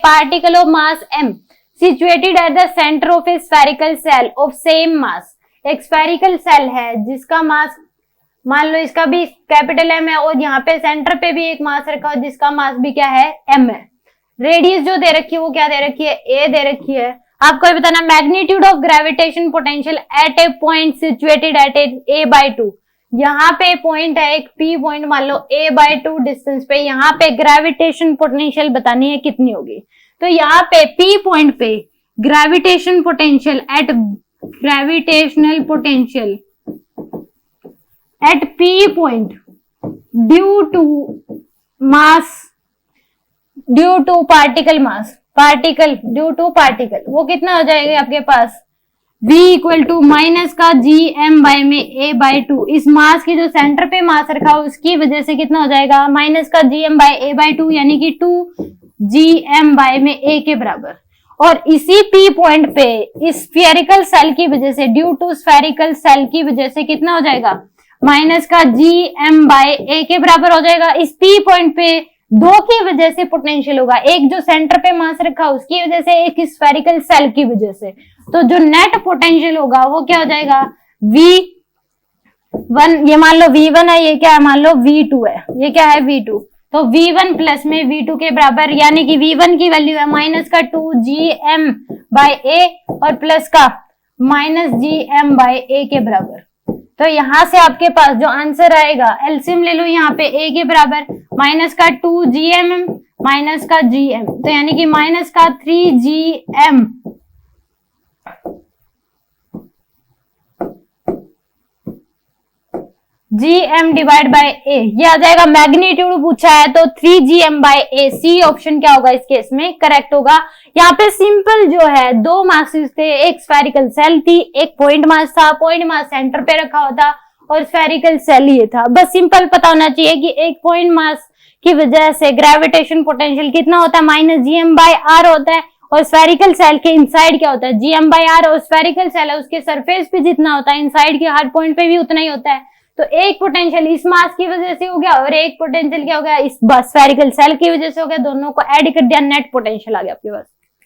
Particle of mass m situated at the center of a spherical cell of same mass। एक spherical shell है जिसका मास मान लो इसका भी कैपिटल M है और यहाँ पे सेंटर पे भी एक मास रखा हो जिसका मास भी क्या है m है। रेडियस जो दे रखी है वो क्या दे रखी है a दे रखी है। आपको ये बताना magnitude of gravitation potential eight A point situated at a by 2। यहाँ पे पॉइंट है एक p पॉइंट मान लो a by 2 डिस्टेंस पे, यहाँ पे ग्रेविटेशन पोटेंशियल बतानी है कितनी होगी। तो यहाँ पे p पॉइंट पे gravitation potential at gravitational potential at p point due to mass due to particle mass particle due to particle वो कितना हो जाएगा आपके पास v इक्वल टू माइनस का gm बाय में a बाय 2। इस मास की जो सेंटर पे मास रखा हो उसकी वजह से कितना हो जाएगा माइनस का gm बाय a बाय 2 यानी कि 2gm बाय में a के बराबर। और इसी p पॉइंट पे इस स्फेरिकल सेल की वजह से ड्यू टू स्फेरिकल सेल की वजह से कितना हो जाएगा माइनस का gm बाय a के बराबर हो जाएगा। इस p पॉइंट पे दो की वजह से पोटेंशियल होगा, एक जो सेंटर पे मास रखा उसकी वजह से, एक स्फेरिकल सेल की वजह से। तो जो नेट पोटेंशियल होगा वो क्या हो जाएगा V1, ये मान लो V1 है, ये क्या है मान लो V2 है, ये क्या है V2। तो V1 प्लस में V2 के बराबर यानी कि V1 की वैल्यू है माइनस का 2gm बाय a और प्लस का माइनस gm बाय a के बराबर। तो यहां से आपके पास जो आंसर आएगा एलसीएम ले लो यहाँ पे a के बराबर माइनस का 2gm माइनस का gm, तो यानी कि माइनस का 3gm gm divide by a, ये आ जाएगा मैग्नीट्यूड पूछा है तो 3gm bye a। C option क्या होगा इस केस में करेक्ट होगा। यहाँ पे सिंपल जो है दो मासेस थे, एक स्फेरिकल सेल थी, एक पॉइंट मास था, पॉइंट मास सेंटर पे रखा होता और स्फेरिकल सेल ये था। बस सिंपल पता होना चाहिए कि एक पॉइंट मास की वजह से ग्रेविटेशन पोटेंशियल कितना होता है माइनस gm बाय r होता है और स्फेरिकल सेल के इनसाइड क्या होता है gm बाय r, और स्फेरिकल सेल है उसके सरफेस पे जितना होता है इनसाइड के हर पॉइंट पे भी उतना ही होता है। तो एक पोटेंशियल इस मास की वजह से हो गया और एक पोटेंशियल क्या हो गया इस स्फेरिकल सेल की वजह से हो गया, दोनों को ऐड कर दिया नेट पोटेंशियल आ गया आपके पास।